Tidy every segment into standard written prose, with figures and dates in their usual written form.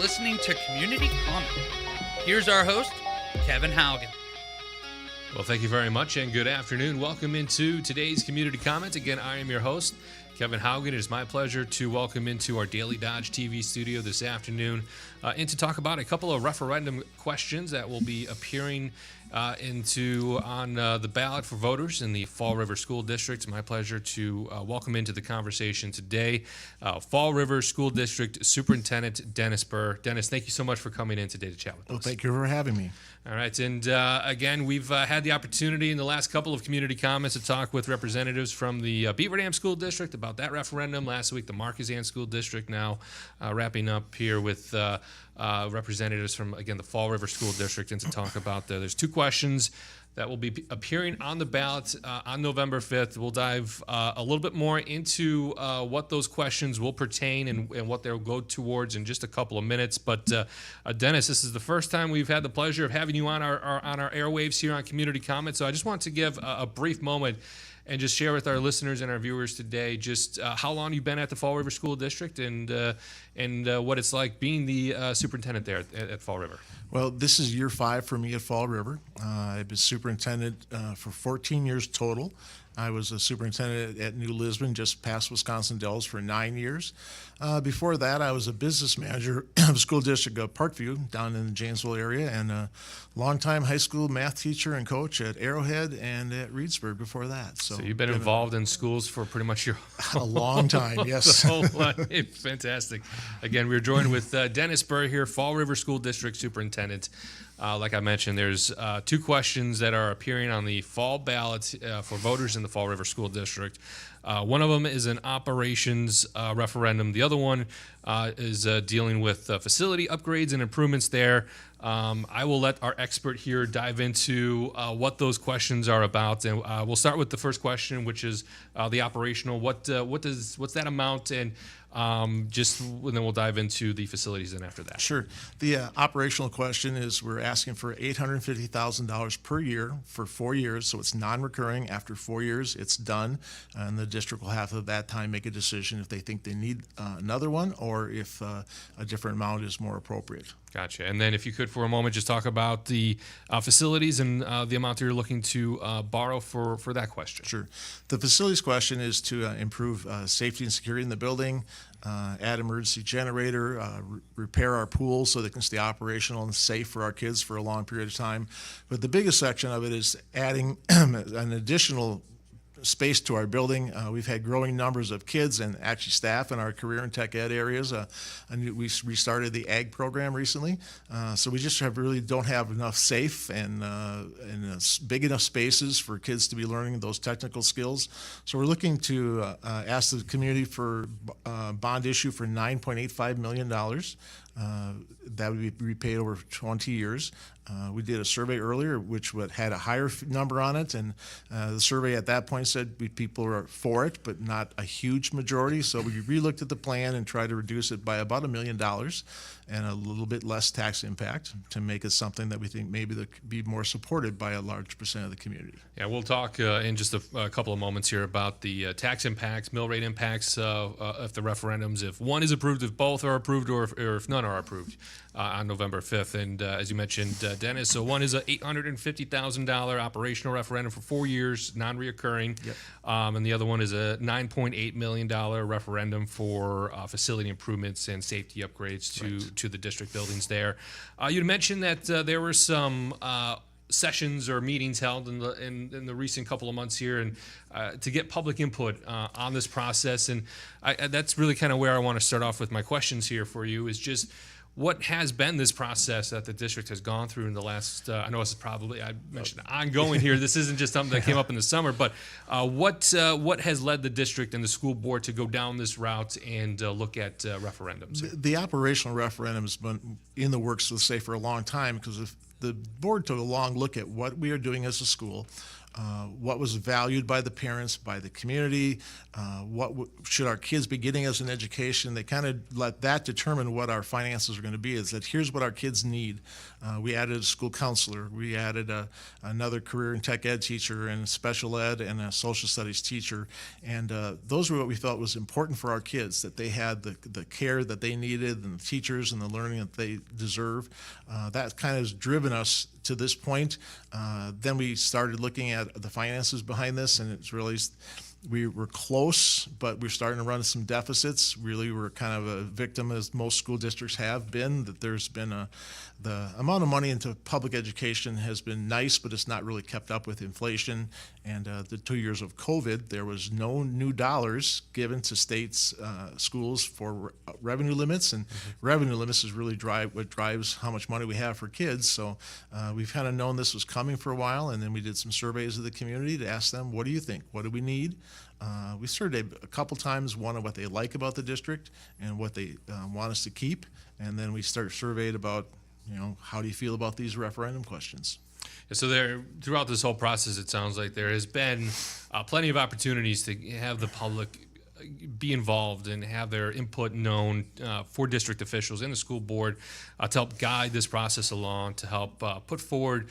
listening to Community Comment. Here's our host, Kevin Haugen. Well, thank you very much and good afternoon. Welcome into today's Community Comment. Again, I am your host, Kevin Haugen. It is my pleasure to welcome into our Daily Dodge TV studio this afternoon and to talk about a couple of referendum questions that will be appearing on the ballot for voters in the Fall River School District. It's my pleasure to welcome into the conversation today Fall River School District Superintendent Dennis Burr. Dennis, thank you so much for coming in today to chat with us. Well, thank you for having me. All right, and again, we've had the opportunity in the last couple of community comments to talk with representatives from the Beaver Dam School District about that referendum. Last week, the Marquezine School District, now wrapping up here with representatives from, again, the Fall River School District, and to talk about there's two questions that will be appearing on the ballot on November 5th. We'll dive a little bit more into what those questions will pertain and what they'll go towards in just a couple of minutes. But Dennis, this is the first time we've had the pleasure of having you on our airwaves here on Community Comment. So I just want to give a brief moment and just share with our listeners and our viewers today just how long you've been at the Fall River School District and what it's like being the superintendent there at Fall River. Well, this is year 5 for me at Fall River. I've been superintendent for 14 years total. I was a superintendent at New Lisbon, just past Wisconsin Dells, for 9 years. Before that, I was a business manager of School District of Parkview down in the Janesville area, and a longtime high school math teacher and coach at Arrowhead and at Reedsburg before that. So you've been involved in schools for pretty much your a long time, yes. Whole life. Fantastic. Again, we're joined with Dennis Burr here, Fall River School District Superintendent. Like I mentioned, there's two questions that are appearing on the fall ballot for voters in the Fall River School District. One of them is an operations referendum. The other one is dealing with facility upgrades and improvements there. I will let our expert here dive into what those questions are about, and we'll start with the first question, which is the operational. What's that amount, and and then we'll dive into the facilities then after that. Sure. The operational question is we're asking for $850,000 per year for 4 years, so it's non-recurring. After 4 years, it's done, and the district will have at that time make a decision if they think they need another one or if a different amount is more appropriate. Gotcha. And then if you could for a moment just talk about the facilities and the amount that you're looking to borrow for that question. Sure. The facilities question is to improve safety and security in the building, add emergency generator, repair our pool so they can stay operational and safe for our kids for a long period of time. But the biggest section of it is adding an additional space to our building. We've had growing numbers of kids and actually staff in our career and tech ed areas. We restarted the ag program recently, so we just don't have enough safe and big enough spaces for kids to be learning those technical skills. So we're looking to ask the community for a bond issue for $9.85 million. That would be repaid over 20 years. We did a survey earlier which had a higher number on it, and the survey at that point said people are for it, but not a huge majority. So we re-looked at the plan and tried to reduce it by about $1 million and a little bit less tax impact to make it something that we think maybe that could be more supported by a large percent of the community. Yeah, we'll talk in just a couple of moments here about the tax impacts, mill rate impacts of the referendums, if one is approved, if both are approved, or if none are approved on November 5th. And as you mentioned, Dennis, so one is a $850,000 operational referendum for 4 years, non-reoccurring. Yep. And the other one is a $9.8 million referendum for facility improvements and safety upgrades to the district buildings there. You mentioned that there were some sessions or meetings held in the recent couple of months here, and to get public input on this process. And that's really kind of where I want to start off with my questions here for you, is just what has been this process that the district has gone through in the last, I know this is probably, I mentioned ongoing here, this isn't just something that came up in the summer, but what has led the district and the school board to go down this route and look at referendums? The operational referendum has been in the works, let's say, for a long time, because if the board took a long look at what we are doing as a school, what was valued by the parents, by the community, should our kids be getting as an education. They kind of let that determine what our finances are going to be, is that here's what our kids need. We added a school counselor. We added another career and tech ed teacher and special ed and a social studies teacher. And those were what we felt was important for our kids, that they had the care that they needed and the teachers and the learning that they deserve. That kind of has driven us to this point. Then we started looking at the finances behind this, and it's really, we were close, but we're starting to run some deficits. Really, we're kind of a victim, as most school districts have been, that there's been the amount of money into public education has been nice, but it's not really kept up with inflation. And the 2 years of COVID, there was no new dollars given to states, schools for revenue limits, and revenue limits is really what drives how much money we have for kids. So we've kind of known this was coming for a while, and then we did some surveys of the community to ask them, what do you think? What do we need? We surveyed a couple times, one of what they like about the district and what they want us to keep, and then we surveyed about, how do you feel about these referendum questions? So throughout this whole process, it sounds like there has been plenty of opportunities to have the public be involved and have their input known for district officials and the school board to help guide this process along, to help put forward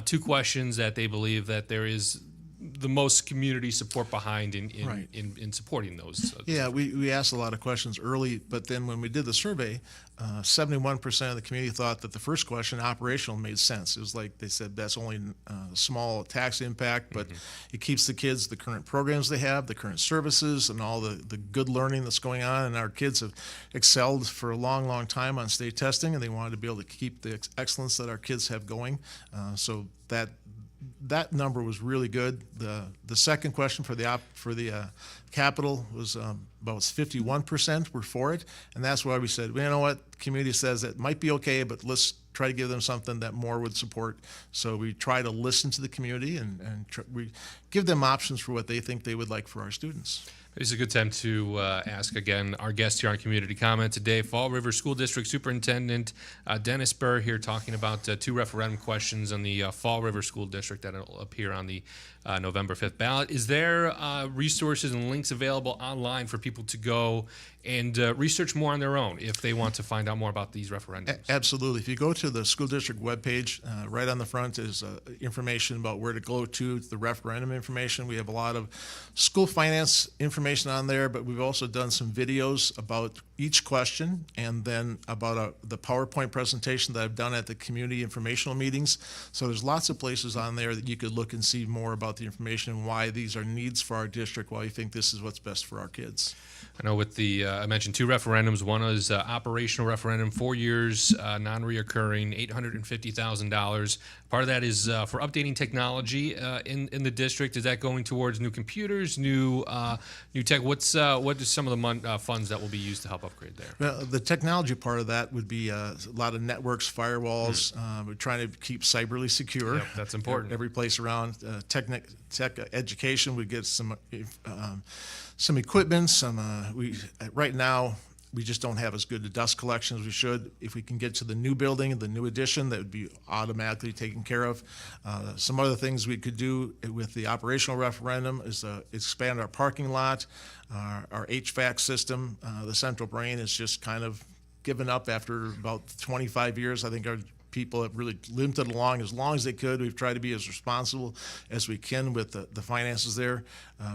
two questions that they believe that there is the most community support behind in supporting those. Yeah, we asked a lot of questions early, but then when we did the survey, 71% of the community thought that the first question, operational, made sense. It was like they said that's only a small tax impact, but it keeps the kids, the current programs they have, the current services, and all the good learning that's going on. And our kids have excelled for a long, long time on state testing, and they wanted to be able to keep the excellence that our kids have going. So that number was really good. The second question for the capital was about 51% were for it, and that's why we said, well, you know what, the community says it might be okay, but let's try to give them something that more would support. So we try to listen to the community and we give them options for what they think they would like for our students. This is a good time to ask again our guest here on Community Comment today, Fall River School District Superintendent Dennis Burr, here talking about two referendum questions on the Fall River School District that will appear on the November 5th ballot. Is there resources and links available online for people to go and research more on their own if they want to find out more about these referendums? Absolutely. If you go to the school district webpage, right on the front is information about where to go to the referendum information. We have a lot of school finance information on there, but we've also done some videos about each question, and then about the PowerPoint presentation that I've done at the community informational meetings. So there's lots of places on there that you could look and see more about the information and why these are needs for our district, why you think this is what's best for our kids. I know with the, I mentioned two referendums. One is operational referendum, 4 years, non-reoccurring, $850,000. Part of that is for updating technology in the district. Is that going towards new computers, new tech? What is some of the funds that will be used to help upgrade there? Well, the technology part of that would be a lot of networks, firewalls. We're trying to keep cyberly secure. Yep, that's important. Every place around. Tech education, we get some equipment. Right now, we just don't have as good a dust collection as we should. If we can get to the new building, the new addition, that would be automatically taken care of. Some other things we could do with the operational referendum is expand our parking lot, our HVAC system. The central brain is just kind of given up after about 25 years. I think our people have really limped it along as they could. We've tried to be as responsible as we can with the finances there.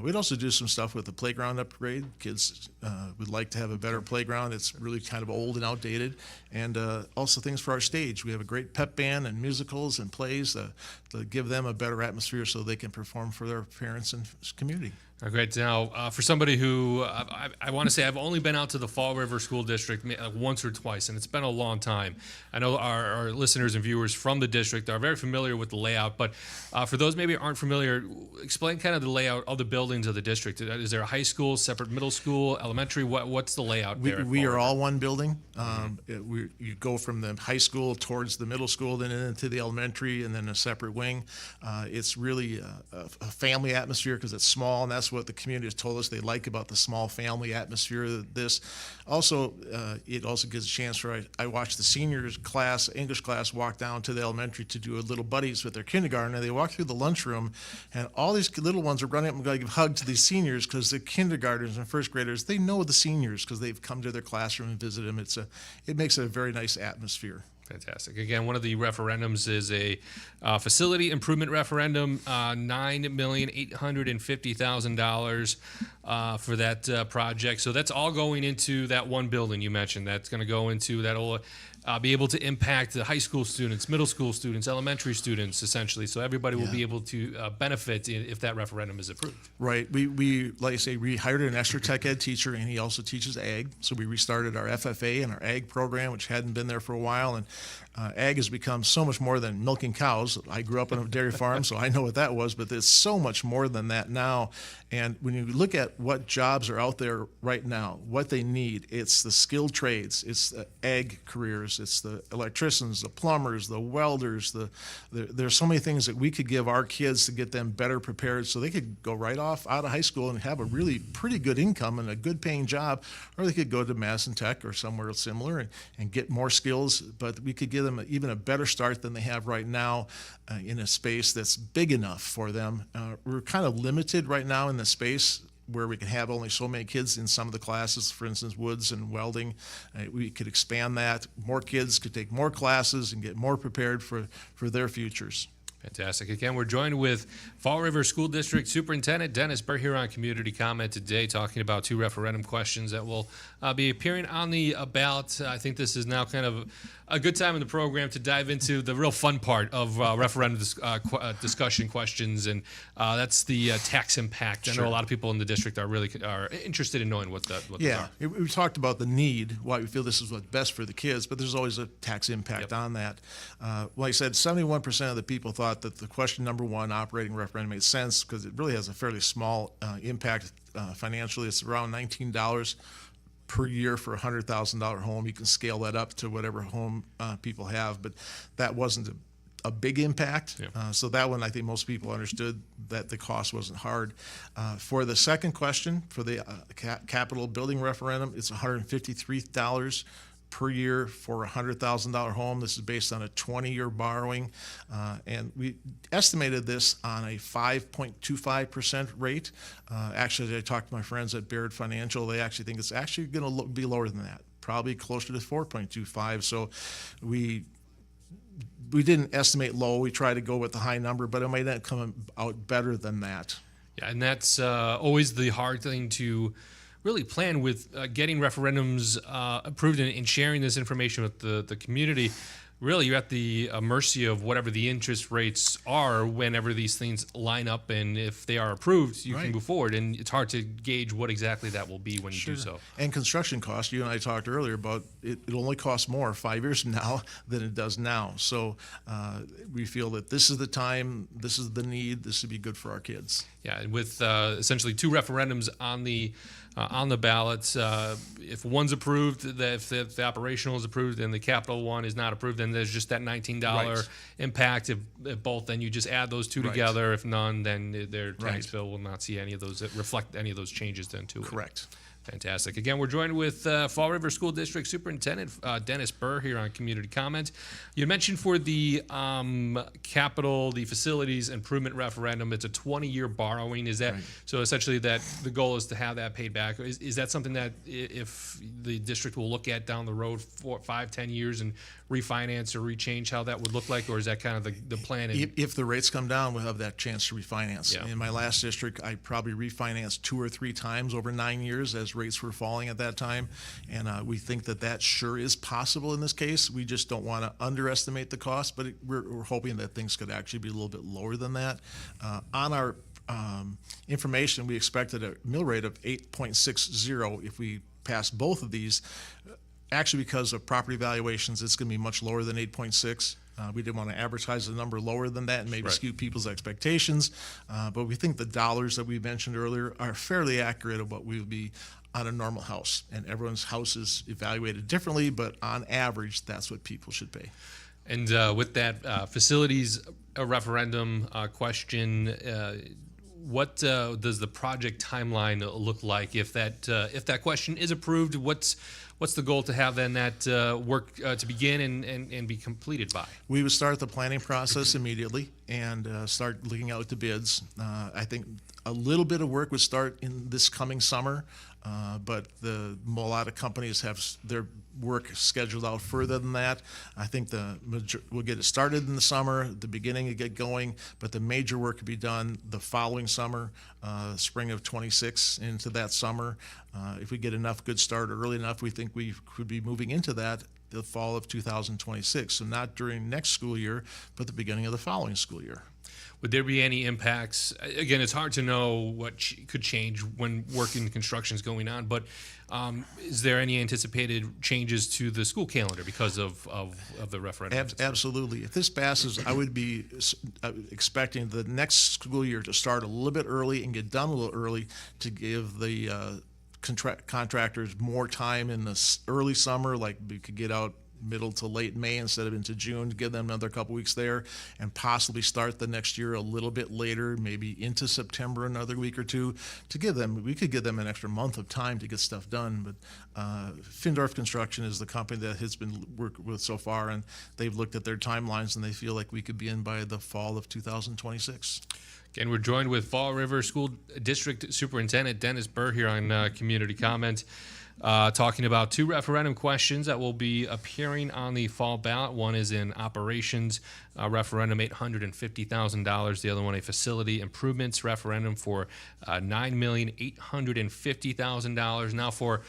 We'd also do some stuff with the playground upgrade. Kids would like to have a better playground. It's really kind of old and outdated. And also things for our stage. We have a great pep band and musicals and plays to give them a better atmosphere so they can perform for their parents and community. Great. Now, for somebody who, I want to say I've only been out to the Fall River School District once or twice, and it's been a long time. I know our listeners and viewers from the district are very familiar with the layout, but for those maybe aren't familiar, explain kind of the layout of the buildings of the district. Is there a high school, separate middle school, elementary? What's the layout there? We are all one building. You go from the high school towards the middle school, then into the elementary, and then a separate wing. It's really a family atmosphere because it's small, and that's that's what the community has told us they like about the small family atmosphere of this. Also, it also gives a chance for, I watched the seniors class, English class, walk down to the elementary to do a little buddies with their kindergarten, and they walk through the lunchroom, and all these little ones are running up and going to give hugs to these seniors because the kindergartners and first graders, they know the seniors because they've come to their classroom and visited them. It makes it a very nice atmosphere. Fantastic. Again, one of the referendums is a facility improvement referendum, $9,850,000 for that project. So that's all going into that one building you mentioned. That's going to go into, that'll be able to impact the high school students, middle school students, elementary students, essentially. So everybody will be able to benefit if that referendum is approved. Right. We like I say, we hired an extra tech ed teacher, and he also teaches ag. So we restarted our FFA and our ag program, which hadn't been there for a while. And ag has become so much more than milking cows. I grew up on a dairy farm, so I know what that was, but it's so much more than that now. And when you look at what jobs are out there right now, what they need, it's the skilled trades, it's the ag careers, it's the electricians, the plumbers, the welders. There's so many things that we could give our kids to get them better prepared so they could go right off out of high school and have a really pretty good income and a good paying job, or they could go to Madison Tech or somewhere similar and get more skills, but we could give them even a better start than they have right now in a space that's big enough for them. We're kind of limited right now in the space where we can have only so many kids in some of the classes, for instance, woods and welding. We could expand that. More kids could take more classes and get more prepared for their futures. Fantastic. Again, we're joined with Fall River School District Superintendent Dennis Burr here on Community Comment today, talking about two referendum questions that will be appearing on the ballot. I think this is now kind of a good time in the program to dive into the real fun part of referendum discussion questions, and that's the tax impact. Sure. I know a lot of people in the district are really interested in knowing what those are. We talked about the need, why we feel this is what's best for the kids, but there's always a tax impact on that. Like I said, 71% of the people thought that the question number one, operating referendum, made sense because it really has a fairly small impact financially. It's around $19 per year for a $100,000 home. You can scale that up to whatever home people have, but that wasn't a big impact. So that one, I think most people understood that the cost wasn't hard. For the second question, for the capital building referendum, it's $153 per year for a $100,000 home. This is based on a 20-year borrowing, and we estimated this on a 5.25% rate. Actually, I talked to my friends at Baird Financial. They actually think it's actually going to be lower than that, probably closer to 4.25. So we didn't estimate low. We tried to go with the high number, but it might not come out better than that. Yeah, and that's always the hard thing to really plan with getting referendums approved and sharing this information with the community. Really, you're at the mercy of whatever the interest rates are whenever these things line up, and if they are approved, you can move forward, and it's hard to gauge what exactly that will be when you do so. And construction costs, you and I talked earlier about it only costs more 5 years from now than it does now. So we feel that this is the time, this is the need, this would be good for our kids. Yeah, and with essentially two referendums on the ballot, if one's approved, if the operational is approved and the capital one is not approved, then there's just that $19 impact. If both, then you just add those two together. If none, then their tax bill will not see any of those, reflect any of those changes then to it. Correct. Fantastic. Again, we're joined with Fall River School District Superintendent Dennis Burr here on Community Comment. You mentioned for the capital, the facilities improvement referendum, it's a 20-year borrowing. Is that so? Essentially, that the goal is to have that paid back. Is that something that if the district will look at down the road for 5-10 years and refinance or rechange how that would look like, or is that kind of the plan? If the rates come down, we'll have that chance to refinance. Yeah. In my last district, I probably refinanced 2 or 3 times over 9 years as rates were falling at that time, and we think that sure is possible in this case. We just don't want to underestimate the cost, but we're hoping that things could actually be a little bit lower than that. On our information, we expected a mill rate of 8.60 if we pass both of these. Actually, because of property valuations, it's going to be much lower than 8.6. We didn't want to advertise a number lower than that and maybe skew people's expectations. But we think the dollars that we mentioned earlier are fairly accurate of what we would be on a normal house. And everyone's house is evaluated differently, but on average, that's what people should pay. And with that facilities referendum question, what does the project timeline look like if that question is approved? What's the goal to have then that work to begin and be completed by? We would start the planning process immediately and start looking out to bids. I think a little bit of work would start in this coming summer, but a lot of companies have their work scheduled out further than that. I think we'll get it started in the summer, the beginning to get going, but the major work could be done the following summer, spring of 26 into that summer. If we get enough good start early enough, we think we could be moving into that the fall of 2026. So not during next school year, but the beginning of the following school year. Would there be any impacts? Again, it's hard to know what could change when work in construction is going on, but is there any anticipated changes to the school calendar because of the referendum? Absolutely. If this passes, I would be expecting the next school year to start a little bit early and get done a little early to give the contractors more time in the early summer, like we could get out middle to late May instead of into June, to give them another couple weeks there, and possibly start the next year a little bit later, maybe into September, another week or two, we could give them an extra month of time to get stuff done. But Findorf Construction is the company that has been worked with so far, and they've looked at their timelines and they feel like we could be in by the fall of 2026. Again, we're joined with Fall River School District Superintendent Dennis Burr here on Community Comment. Talking about two referendum questions that will be appearing on the fall ballot. One is in operations referendum, $850,000. The other one, a facility improvements referendum for $9,850,000. Now, for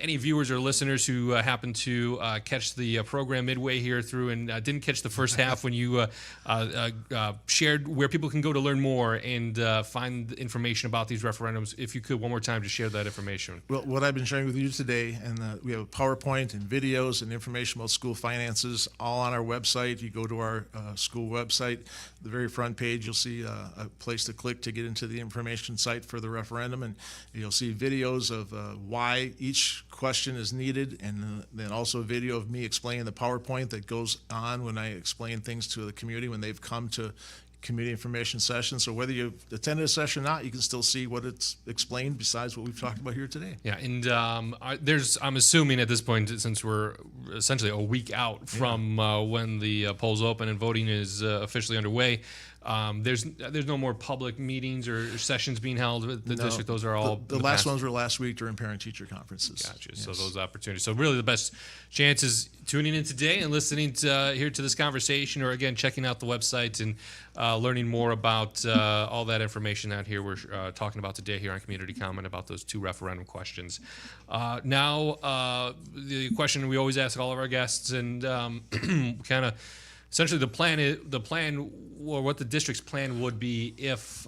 any viewers or listeners who happen to catch the program midway here through and didn't catch the first half when you shared where people can go to learn more and find information about these referendums, if you could one more time to share that information. Well, what I've been sharing with you today, and we have a PowerPoint and videos and information about school finances all on our website. You go to our school website, the very front page, you'll see a place to click to get into the information site for the referendum, and you'll see videos of why each question is needed, and then also a video of me explaining the PowerPoint that goes on when I explain things to the community when they've come to community information session. So whether you attended a session or not, you can still see what it's explained besides what we've talked about here today. Yeah, and I'm assuming at this point, since we're essentially a week out from when the polls open and voting is officially underway, there's no more public meetings or sessions being held with the district. Those are all the last ones were last week during parent-teacher conferences. Gotcha. Yes. So those opportunities. So really, the best chance is tuning in today and listening here to this conversation, or again checking out the website and learning more about all that information out here we're talking about today here on Community Comment about those two referendum questions. Now, the question we always ask all of our guests, and kind of essentially the plan, or what the district's plan would be if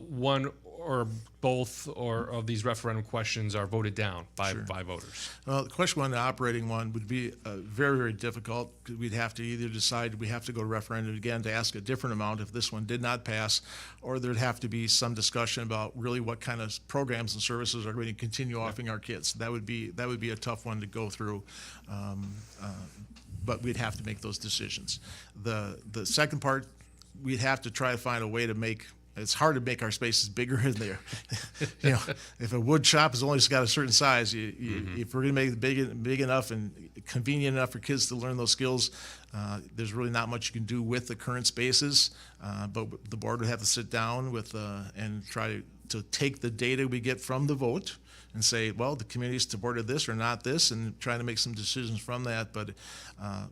one or both of these referendum questions are voted down by voters. Well, the question one, the operating one, would be very, very difficult, because we'd have to either decide we have to go to referendum again to ask a different amount if this one did not pass, or there'd have to be some discussion about really what kind of programs and services are going to continue offering our kids. That would be a tough one to go through. But we'd have to make those decisions. The second part, we'd have to try to find a way to make. It's hard to make our spaces bigger in there. If a wood shop has only got a certain size, if we're going to make it big enough and convenient enough for kids to learn those skills, there's really not much you can do with the current spaces. But the board would have to sit down with and try to take the data we get from the vote and say, well, the community supported this or not this, and trying to make some decisions from that. But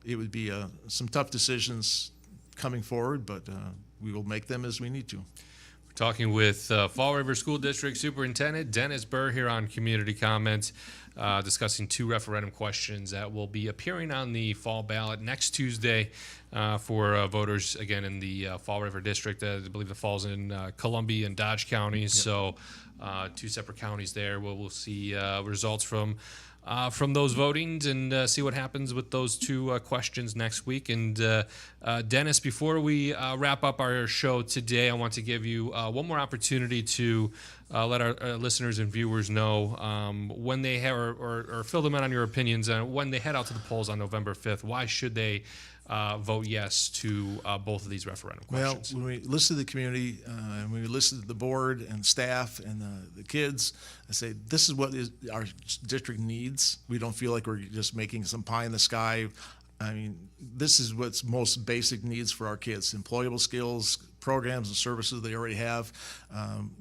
it would be some tough decisions coming forward, but we will make them as we need to. We're talking with Fall River School District Superintendent Dennis Burr here on Community Comment, discussing two referendum questions that will be appearing on the fall ballot next Tuesday for voters, again, in the Fall River District. I believe it falls in Columbia and Dodge counties, so two separate counties there. We'll see results from those votings and see what happens with those two questions next week. And Dennis, before we wrap up our show today, I want to give you one more opportunity to let our listeners and viewers know when they have, or fill them in on your opinions when they head out to the polls on November 5th. Why should they vote yes to both of these referendum questions? Well, when we listen to the community, and we listen to the board and staff and the kids, I say this is what our district needs. We don't feel like we're just making some pie in the sky. I mean, this is what's most basic needs for our kids: employable skills, programs and services they already have.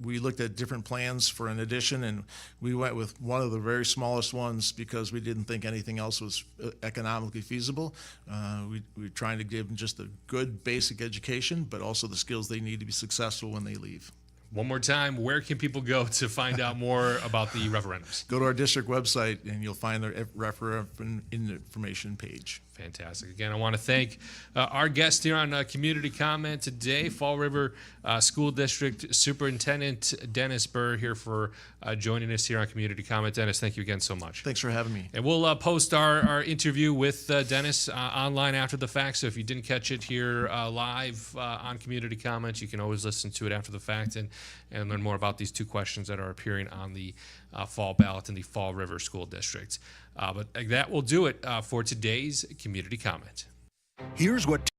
We looked at different plans for an addition, and we went with one of the very smallest ones because we didn't think anything else was economically feasible. We're trying to give them just a good basic education, but also the skills they need to be successful when they leave. One more time, where can people go to find out more about the referendums? Go to our district website, and you'll find the referendum information page. Fantastic. Again, I want to thank our guest here on Community Comment today, Fall River School District Superintendent Dennis Burr, here for joining us here on Community Comment. Dennis, thank you again so much. Thanks for having me. And we'll post our interview with Dennis online after the fact, so if you didn't catch it here live on Community Comment, you can always listen to it after the fact and learn more about these two questions that are appearing on the fall ballot in the Fall River School District. But that will do it for today's Community Comment. Here's what